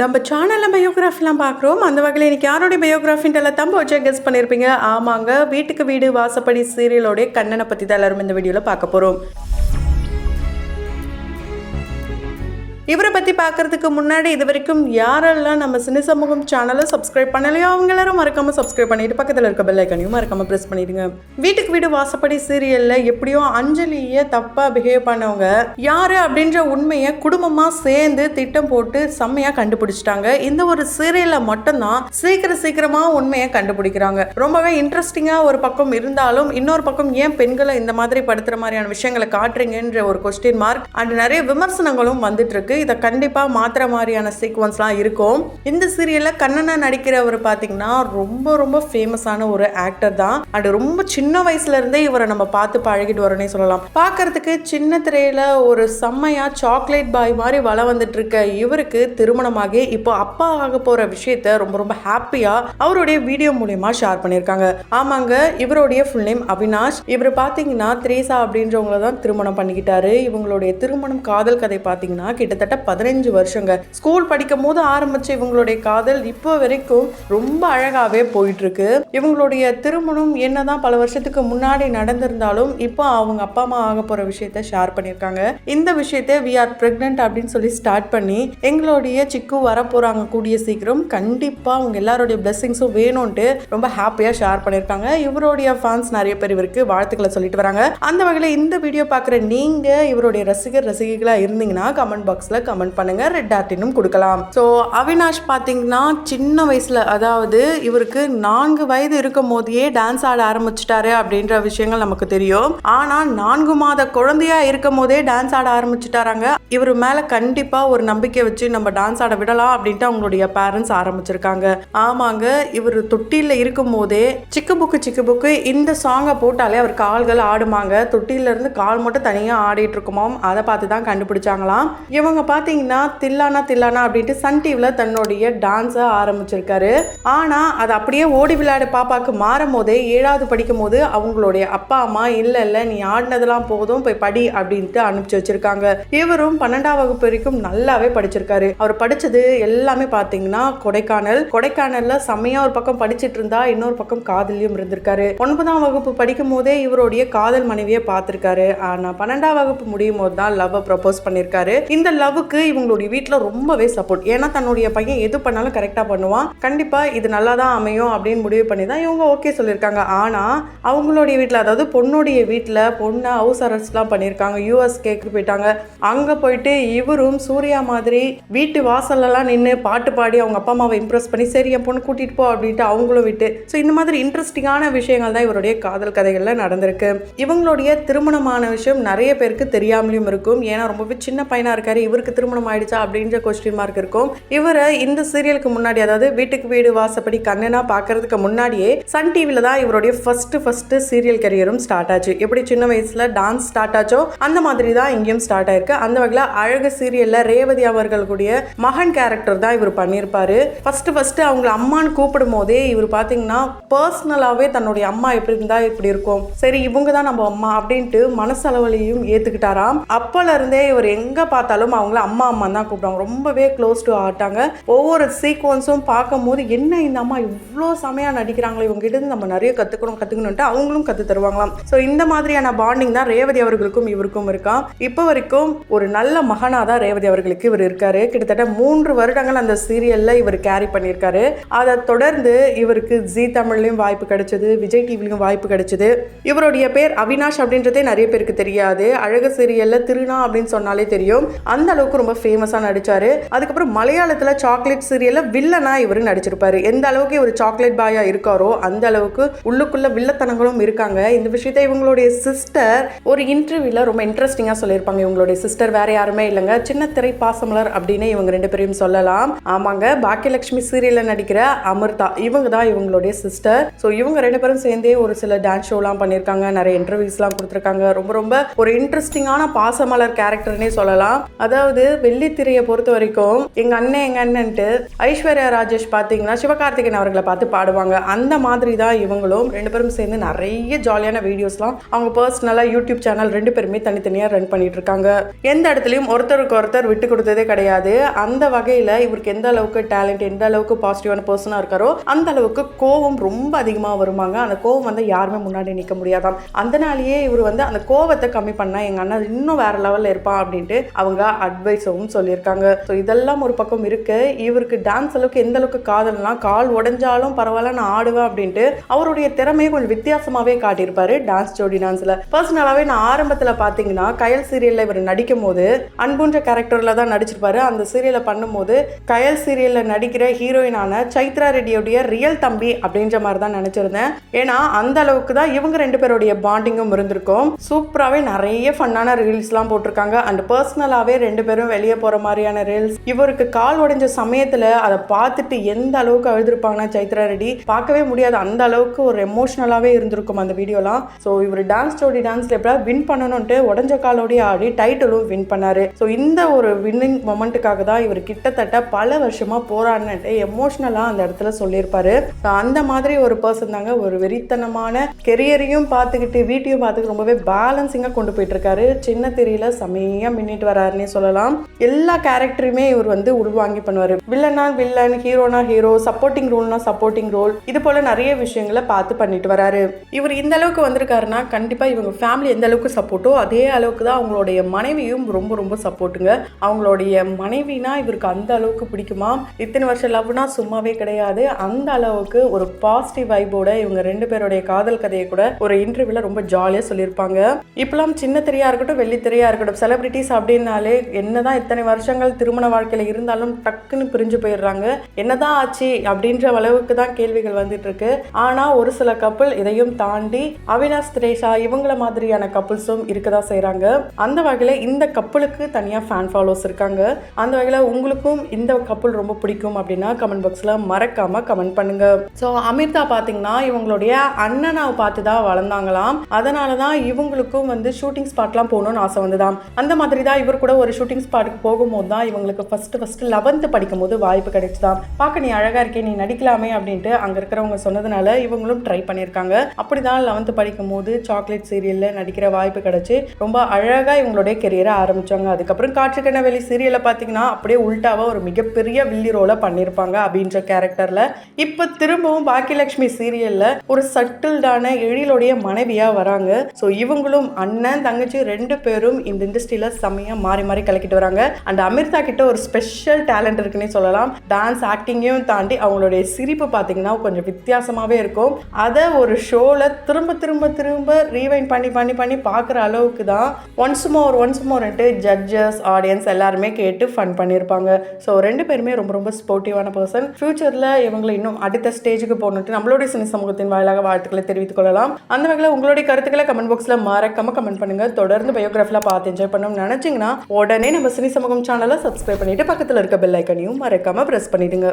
நம்ம சேனல்ல பயோகிராஃபிலாம் பார்க்குறோம். அந்த வகையில் இன்னைக்கு யாருடைய பயோகிராஃபின்றல தம்பு வச்சா கெஸ் பண்ணியிருப்பீங்க. ஆமாங்க, வீட்டுக்கு வீடு வாசப்படி சீரியலோடைய கண்ணனை பற்றி தான் எல்லாரும் இந்த வீடியோவில் பார்க்க போகிறோம். இவரை பற்றி பார்க்குறதுக்கு முன்னாடி இது வரைக்கும் யாரெல்லாம் நம்ம சினி சமூகம் சேனலை சப்ஸ்கிரைப் பண்ணலையோ அவங்க எல்லாரும் மறக்காமல் சப்ஸ்கிரைப் பண்ணிட்டு பக்கத்தில் இருக்க பெல் ஐக்கனையும் மறக்காமல் ப்ரெஸ் பண்ணிடுங்க. வீட்டுக்கு வீடு வாசப்படி சீரியலில் எப்படியோ அஞ்சலியை தப்பாக பிஹேவ் பண்ணவங்க யார் அப்படின்ற உண்மையை குடும்பமாக சேர்ந்து திட்டம் போட்டு செம்மையாக கண்டுபிடிச்சிட்டாங்க. இந்த ஒரு சீரியலில் மட்டும்தான் சீக்கிரமாக உண்மையை கண்டுபிடிக்கிறாங்க. ரொம்பவே இன்ட்ரெஸ்டிங்காக ஒரு பக்கம் இருந்தாலும் இன்னொரு பக்கம் ஏன் பெண்களை இந்த மாதிரி படுத்துகிற மாதிரியான விஷயங்களை காட்டுறீங்கன்ற ஒரு கொஸ்டின் மார்க் அண்ட் நிறைய விமர்சனங்களும் வந்துட்டு இருக்கு. இதை கண்டிப்பாக மாத்திர மாதிரியான சீக்வன்ஸ்லாம் இருக்கும். இந்த சீரியலில் கண்ணனை நடிக்கிறவர் பார்த்தீங்கன்னா ரொம்ப ஃபேமஸான ஒரு ஆக்டர் தான். அண்ட் ரொம்ப சின்ன வயசுல இருந்தே இவரை நம்ம பார்த்து பழகிட்டு வரோன்னே சொல்லலாம். பார்க்கறதுக்கு சின்ன திரையில ஒரு செம்மையா சாக்லேட் பாய் மாதிரி வள வந்துட்டு இருக்க இவருக்கு திருமணமாகி இப்போ அப்பா ஆக போற விஷயத்த ரொம்ப ஹாப்பியா அவருடைய வீடியோ மூலமா ஷேர் பண்ணியிருக்காங்க. ஆமாங்க, இவருடைய ஃபுல் நேம் அவினாஷ். இவர் பார்த்தீங்கன்னா திரேசா அப்படின்றவங்கள தான் திருமணம் பண்ணிக்கிட்டாரு. இவங்களுடைய திருமணம் காதல் கதை பார்த்தீங்கன்னா கிட்டத்தட்ட 15 வருஷங்க. ஸ்கூல் படிக்கும் போது ஆரம்பிச்ச இவங்களுடைய காதல் இப்போ வரைக்கும் ரொம்ப அழகாவே போயிட்டு இருக்கு. இவங்களுடைய திருமணம் என்னதான் பல வருஷத்துக்கு முன்னாடி நடந்திருந்தாலும் இப்போ அவங்க அப்பா அம்மா ஆக போற விஷயத்த ஷேர் பண்ணியிருக்காங்க. இந்த விஷயத்த we are pregnant அப்படின்னு சொல்லி ஸ்டார்ட் பண்ணி எங்களுடைய சிக்கு வர போறாங்க கூடிய சீக்கிரம், கண்டிப்பா அவங்க எல்லாருடைய பிளெஸிங்ஸும் வேணும்ட்டு ரொம்ப ஹாப்பியா ஷேர் பண்ணியிருக்காங்க. இவருடைய ஃபேன்ஸ் நிறைய பேர் இவருக்கு வாழ்த்துக்களை சொல்லிட்டு வராங்க. அந்த வகையில் இந்த வீடியோ பார்க்குற நீங்க இவருடைய ரசிகைகளா இருந்தீங்கன்னா கமெண்ட் பாக்ஸ்ல கமெண்ட் பண்ணுங்க, ரெட் ஹார்ட்டினும் கொடுக்கலாம். ஸோ அவினாஷ் பார்த்தீங்கன்னா சின்ன வயசுல, அதாவது இவருக்கு 4 வயது இருக்கும் போதே டான்ஸ் ஆட ஆரம்பிச்சிட்டாரு அப்படின்ற விஷயங்கள் நமக்கு தெரியும். ஆனா 4 மாத குழந்தையா இருக்கும் போதே டான்ஸ் ஆட ஆரம்பிச்சுட்டாராங்க. இவர் மேல கண்டிப்பா ஒரு நம்பிக்கை வச்சு நம்ம டான்ஸ் ஆட விடலாம் அப்படின்ட்டு அவங்களுடைய பேரண்ட்ஸ் ஆரம்பிச்சிருக்காங்க. ஆமாங்க, இவர் தொட்டில இருக்கும் போதே சிக்கு புக்கு இந்த சாங்கை போட்டாலே அவர் கால்கள் ஆடுமாங்க. தொட்டில இருந்து கால் மட்டும் தனியா ஆடிட்டு இருக்குமாம். அதை பார்த்து தான் கண்டுபிடிச்சாங்களாம். இவங்க பார்த்தீங்கன்னா தில்லானா அப்படின்ட்டு சன் டிவியில் தன்னுடைய டான்ஸை ஆரம்பிச்சிருக்காரு. ஆனால் அது அப்படியே ஓடி விளையாடு பாப்பாக்கு மாறும் போதே 7வது படிக்கும் போது அவங்களுடைய அப்பா அம்மா இல்லை நீ ஆடினதெல்லாம் போதும் போய் படி அப்படின்ட்டு அனுப்பிச்சு வச்சிருக்காங்க. இவரும் 12ஆம் வகுப்பு வரைக்கும் நல்லாவே படிச்சிருக்காரு. அவர் படிச்சது எல்லாமே பார்த்தீங்கன்னா கொடைக்கானல்ல செம்மையா ஒரு பக்கம் படிச்சுட்டு இருந்தா இன்னொரு பக்கம் காதலியும் இருந்திருக்காரு. 9ஆம் வகுப்பு படிக்கும் போதே இவருடைய காதல் மனைவியை பார்த்திருக்காரு. ஆனால் 12ஆம் வகுப்பு முடியும் போது தான் லவ் ப்ரப்போஸ் பண்ணியிருக்காரு. இந்த லவ்வுக்கு இவங்களுடைய வீட்டில் ரொம்பவே சப்போர்ட். ஏன்னா தன்னுடைய பையன் எது பண்ணாலும் கரெக்டாக பண்ணுவான், கண்டிப்பாக இது நல்லா தான் அமையும் அப்படின்னு முடிவு பண்ணி தான் இவங்க ஓகே சொல்லியிருக்காங்க. ஆனால் அவங்களுடைய வீட்டில், அதாவது பொண்ணுடைய வீட்டில் பொண்ணை ஹவுஸ் அரெஸ்ட்லாம் பண்ணியிருக்காங்க. யூஎஸ் கேக்கு போயிட்டாங்க. அங்கே போயிட்டு இவரும் சூர்யா மாதிரி வீட்டு வாசல்லாம் நின்று பாட்டு பாடி அவங்க அப்பா அம்மாவை இம்ப்ரெஸ் பண்ணி சரி என் பொண்ணு கூட்டிகிட்டு போ அப்படின்ட்டு அவங்களும் விட்டு. ஸோ இந்த மாதிரி இன்ட்ரெஸ்டிங்கான விஷயங்கள் தான் இவருடைய காதல் கதைகளில் நடந்திருக்கு. இவங்களுடைய திருமணமான விஷயம் நிறைய பேருக்கு தெரியாமலையும் இருக்கும். ஏன்னா ரொம்பவே சின்ன பையனாக இருக்காரு. இவருக்கு திருமணம் ஆயிடுச்சா அப்படின்ற கொஸ்டின் மார்க் இருக்கும். இவரை இந்த சீரியலுக்கு முன்னாடி, அதாவது வீட்டுக்கு வீடு வாசப்படி கண்ணனா பார்க்கறதுக்கு முன்னாடியே சன் டிவியில் தான் இவருடைய ஃபர்ஸ்ட் சீரியல் கரியரும் ஸ்டார்ட் ஆச்சு. எப்படி சின்ன வயசுல டான்ஸ் ஸ்டார்ட் ஆச்சோ அந்த மாதிரி தான் இங்கேயும் ஸ்டார்ட் ஆயிருக்கு. அந்த வகையில் அழகு சீரியல்ல ரேவதி அவர்களுடைய மகன் கேரக்டர் தான் இவர் பண்ணியிருப்பாரு. ஃபர்ஸ்ட் அவங்களை அம்மான்னு கூப்பிடும் போதே இவர் பார்த்தீங்கன்னா பர்சனலாவே தன்னுடைய அம்மா எப்படி இருந்தா இப்படி இருக்கும், சரி இவங்க தான் நம்ம அம்மா அப்படின்ட்டு மனசளவுலையும் ஏத்துக்கிட்டாராம். அப்பல இருந்தே இவர் எங்க பார்த்தாலும் அவங்கள அம்மா தான் கூப்பிடுவாங்க. ரொம்பவே க்ளோஸ் டு ஆட்டாங்க. ஒவ்வொரு சீக்வன்ஸும் பார்க்கும் போது என்ன இந்த அம்மா இவ்வளோ செமையா நடிக்கிறாங்களோ, இவங்க கிட்ட இருந்து நம்ம நிறைய கற்றுக்கணும்ட்டு அவங்களும் கற்று தருவாங்களாம். ஸோ இந்த மாதிரியான பாண்டிங் தான் ரேவதி அவர்களுக்கும் இவருக்கும் இருக்கா. இப்போ வரைக்கும் ஒரு நல்ல மகனாக தான் ரேவதி அவர்களுக்கு இவர் இருக்காரு. கிட்டத்தட்ட 3 வருடங்கள் அந்த சீரியலில் இவர் கேரி பண்ணியிருக்காரு. அதை தொடர்ந்து இவருக்கு ஜி தமிழ்லையும் வாய்ப்பு கிடைச்சது, விஜய் டிவிலையும் வாய்ப்பு கிடைச்சது. இவருடைய பேர் அவினாஷ் அப்படின்றதே நிறைய பேருக்கு தெரியாது. அழகு சீரியலில் திருநா அப்படின்னு சொன்னாலே தெரியும். அந்த அளவுக்கு ரொம்ப ஃபேமஸாக நடிச்சாரு. அதுக்கப்புறம் மலையாளத்தில் சாக்லேட் சீரியலில் வில்லனா இவர் நடிச்சிருப்பாரு. எந்த அளவுக்கு இவர் சாக்லேட் பாயா இருக்காரோ அந்த அளவுக்கு உள்ளுக்குள்ள வில்லத்தனங்களும் இருக்காங்க. இந்த விஷயத்தை இவங்களுடைய சிஸ்டர் ஒரு இன்டர்வியூல ரொம்ப இன்ட்ரெஸ்டிங்காக சொல்லியிருப்பாங்க. இவங்களுடைய சிஸ்டர் வேற யாருமே இல்லைங்க, சின்ன திரை பாசமலர் அப்படின்னு இவங்க 2 பேரையும் சொல்லலாம். ஆமாங்க, பாக்கியலட்சுமி சீரியலில் நடிக்கிற அமிர்தா இவங்க தான் இவங்களுடைய சிஸ்டர். ஸோ இவங்க 2 பேரும் சேர்ந்தே ஒரு சில டான்ஸ் ஷோலாம் பண்ணியிருக்காங்க, நிறைய இன்டர்வியூஸ்லாம் கொடுத்துருக்காங்க. ரொம்ப ஒரு இன்ட்ரெஸ்டிங்கான பாசமலர் கேரக்டர்னே சொல்லலாம். அதாவது அதாவது வெள்ளித்திரையை பொறுத்த வரைக்கும் எங்க அண்ணன்ட்டு ஐஸ்வர்யா ராஜேஷ் பாத்தீங்கன்னா சிவகார்த்திகேயன் அவர்களை பார்த்து பாடுவாங்க. அந்த மாதிரி தான் இவங்களும் 2 பேரும் சேர்ந்து நிறைய ஜாலியான வீடியோஸ்லாம் அவங்க பர்சனலா யூடியூப் சேனல் 2 பேருமே தனித்தனியா ரன் பண்ணிட்டு இருக்காங்க. எந்த இடத்துலயும் ஒருத்தருக்கு ஒருத்தர் விட்டு கொடுத்ததே கிடையாது. அந்த வகையில இவருக்கு எந்த அளவுக்கு டேலண்ட், எந்த அளவுக்கு பாசிட்டிவான பர்சனா இருக்காரோ அந்த அளவுக்கு கோவம் ரொம்ப அதிகமா வருவாங்க. அந்த கோவம் வந்து யாருமே முன்னாடி நிற்க முடியாதாம். அதனாலேயே இவர் வந்து அந்த கோவத்தை கம்மி பண்ணா எங்க அண்ணன் இன்னும் வேற லெவல்ல இருப்பான் அப்படின்ட்டு அவங்க அட்வைஸும் சொல்லியிருக்காங்க. ஸோ இதெல்லாம் ஒரு பக்கம் இருக்கு. இவருக்கு டான்ஸ் அளவுக்கு எந்த அளவுக்கு காதல்னா கால் உடைஞ்சாலும் பரவாயில்ல நான் ஆடுவேன் அப்படின்ட்டு அவருடைய திறமையை கொஞ்சம் வித்தியாசமாவே காட்டியிருப்பாரு டான்ஸ் ஜோடி டான்ஸ்ல. பர்சனலாவே நான் ஆரம்பத்துல பாத்தீங்கன்னா கயல் சீரியல்ல இவர் நடிக்கும் போது அன்புன்ற கேரக்டர்ல தான் நடிச்சிருப்பாரு. அந்த சீரியலை பண்ணும்போது கயல் சீரியல்ல நடிக்கிற ஹீரோயினான சைத்ரா ரெட்டியோடைய ரியல் தம்பி அப்படின்ற மாதிரி தான் நினைச்சிருந்தேன். ஏன்னா அந்த அளவுக்கு தான் இவங்க 2 பேருடைய பாண்டிங்கும் இருந்திருக்கும். சூப்பராகவே நிறைய ஃபன்னான ரீல்ஸ்லாம் போட்டிருக்காங்க. அண்ட் பர்சனலாகவே 2 பேரும் வெளியே போகிற மாதிரியான ரீல்ஸ். இவருக்கு கால் உடைஞ்ச சமயத்தில் அதை பார்த்துட்டு எந்த அளவுக்கு அழுதுருப்பாங்கன்னா சைத்ரா ரெட்டி பார்க்கவே முடியாது. அந்த அளவுக்கு ஒரு எமோஷனலாகவே இருந்திருக்கும் அந்த வீடியோலாம். ஸோ இவர் டான்ஸ் ஜோடி டான்ஸ்ல எப்படியாவது வின் பண்ணணும்ட்டு உடஞ்ச காலோடய ஆடி டைட்டிலும் வின் பண்ணாரு. ஸோ இந்த ஒரு வின்னிங் மொமெண்ட்டுக்காக தான் இவர் கிட்டத்தட்ட பல வருஷமா போராடினட்டு எமோஷனலாக அந்த இடத்துல சொல்லியிருப்பாரு. அந்த மாதிரி ஒரு பர்சன் தாங்க. ஒரு வெறித்தனமான கெரியரையும் பார்த்துக்கிட்டு வீட்டையும் பார்த்துக்கிட்டு ரொம்பவே பேலன்சிங்காக கொண்டு போயிட்டு இருக்காரு. சின்ன திரையில செமையா மின்னிட்டு வராருன்னே சொல்லலாம். எல்லா கேரக்டருமே இவர் வந்து உள்வாங்கி பண்ணுவாரு. வில்லனா வில்லன், ஹீரோனா ஹீரோ, சப்போர்ட்டிங் ரோல்னா சப்போர்ட்டிங் ரோல், இது போல நிறைய விஷயங்களை பார்த்து பண்ணிட்டு வராரு. இவர் இந்த அளவுக்கு வந்திருக்காருன்னா கண்டிப்பா இவங்க ஃபேமிலி எந்த அளவுக்கு சப்போர்ட்டோ அதே அளவுக்கு தான் அவங்களுடைய மனைவியும் ரொம்ப ரொம்ப சப்போர்ட்டுங்க. அவங்களுடைய மனைவினா இவருக்கு அந்த அளவுக்கு பிடிக்குமா. இத்தனை வருஷம் லவ்னா சும்மாவே கிடையாது. அந்த அளவுக்கு ஒரு பாசிட்டிவ் வைபோட இவங்க 2 பேருடைய காதல் கதையை கூட ஒரு இன்டர்வியூல ரொம்ப ஜாலியா சொல்லியிருப்பாங்க. இப்பெல்லாம் சின்ன திரையா இருக்கட்டும் வெள்ளி திரையா இருக்கட்டும் செலிபிரிட்டிஸ் அப்படின்னாலே என்னதான் இத்தனை வருஷங்கள் திருமண வாழ்க்கையில இருந்தாலும் டக்குன்னு பிரிஞ்சு போயிடுறாங்க. என்னதான் ஆச்சு அப்படின்ற அளவுக்கு தான் கேள்விகள் வந்துட்டு இருக்கு. ஆனா ஒரு சில கப்பல் இதையும் தாண்டி அவினாஷ் திரேஷா இவங்கள மாதிரியான கப்பல்ஸும் இருக்கதான் செய்யறாங்க. அந்த வகையில இந்த கப்பலுக்கு தனியா ஃபேன் ஃபாலோஸ் இருக்காங்க. அந்த வகையில உங்களுக்கும் இந்த கப்பல் ரொம்ப பிடிக்கும் அப்படின்னா கமெண்ட் பாக்ஸ்ல மறக்காம கமெண்ட் பண்ணுங்க. ஸோ அமிர்தா பார்த்தீங்கன்னா இவங்களுடைய அண்ணனை பார்த்து தான் வளர்ந்தாங்களாம். அதனால தான் இவங்களுக்கும் வந்து ஷூட்டிங் ஸ்பாட்லாம் போகணும்னு ஆசை வந்துதான். அந்த மாதிரி தான் இவர் கூட ஒரு ஷூட்டிங் ஸ்பாட்டுக்கு போகும்போது தான் இவங்களுக்கு ஃபர்ஸ்ட் 11th படிக்கும் போது வாய்ப்பு கிடைச்சுதான். பார்க்க நீ அழகா இருக்கே, நீ நடிக்கலாமே அப்படின்ட்டு அங்கே இருக்கிறவங்க சொன்னதுனால இவங்களும் ட்ரை பண்ணியிருக்காங்க. அப்படிதான் 11th படிக்கும் போது சாக்லேட் சீரியல்ல நடிக்கிற வாய்ப்பு கிடைச்சு ரொம்ப அழகா இவங்களுடைய கெரியரை ஆரம்பிச்சாங்க. அதுக்கப்புறம் காற்றுக்கென வெளி சீரியலை பார்த்தீங்கன்னா அப்படியே உல்டாவா ஒரு மிகப்பெரிய வில்லி ரோலை பண்ணியிருப்பாங்க அப்படின்ற கேரக்டர்ல. இப்போ திரும்பவும் பாக்கியலட்சுமி சீரியல்ல ஒரு சட்டில்டான எழிலுடைய மனைவியா வராங்க. ஸோ இவங்களும் அண்ணன் தங்கச்சி 2 பேரும் இந்த இண்டஸ்ட்ரியில செம்மையா மாறி மாறி கலக்கிட்டு வராங்க. அண்ட் அமிர்தா கிட்ட ஒரு ஸ்பெஷல் டேலண்ட் இருக்குன்னே சொல்லலாம். டான்ஸ் ஆக்டிங்கையும் தாண்டி அவங்களுடைய சிரிப்பு பார்த்தீங்கன்னா கொஞ்சம் வித்தியாசமாவே இருக்கும். அதை ஒரு ஷோல திரும்ப திரும்ப திரும்ப ரீவைண்ட் பண்ணி பண்ணி பண்ணி பார்க்குற அளவுக்கு தான் ஒன்ஸ் மோர்ன்ட்டு ஜட்ஜஸ் ஆடியன்ஸ் எல்லாருமே கேட்டு ஃபன் பண்ணியிருப்பாங்க. ஸோ 2 பேருமே ரொம்ப ரொம்ப ஸ்போர்ட்டிவான பர்சன். ஃபியூச்சரில் இவங்களை இன்னும் அடுத்த ஸ்டேஜுக்கு போகணுட்டு நம்மளுடைய சினி சமூகத்தின் வாயிலாக வாழ்த்துக்களை தெரிவித்துக் கொள்ளலாம். அந்த வகையில் உங்களுடைய கருத்துக்களை கமெண்ட் பாக்ஸில் மறக்காம கமெண்ட் பண்ணுங்க. தொடர்ந்து பயோகிராஃபில் பார்த்து என்ஜாய் பண்ணணும்னு நினைச்சிங்கன்னா உடனே நம்ம சினி சமூகம் சேனலை சப்ஸ்கிரைப் பண்ணிட்டு பக்கத்தில் இருக்க பெல் ஐக்கனையும் மறக்காம ப்ரெஸ் பண்ணிடுங்க.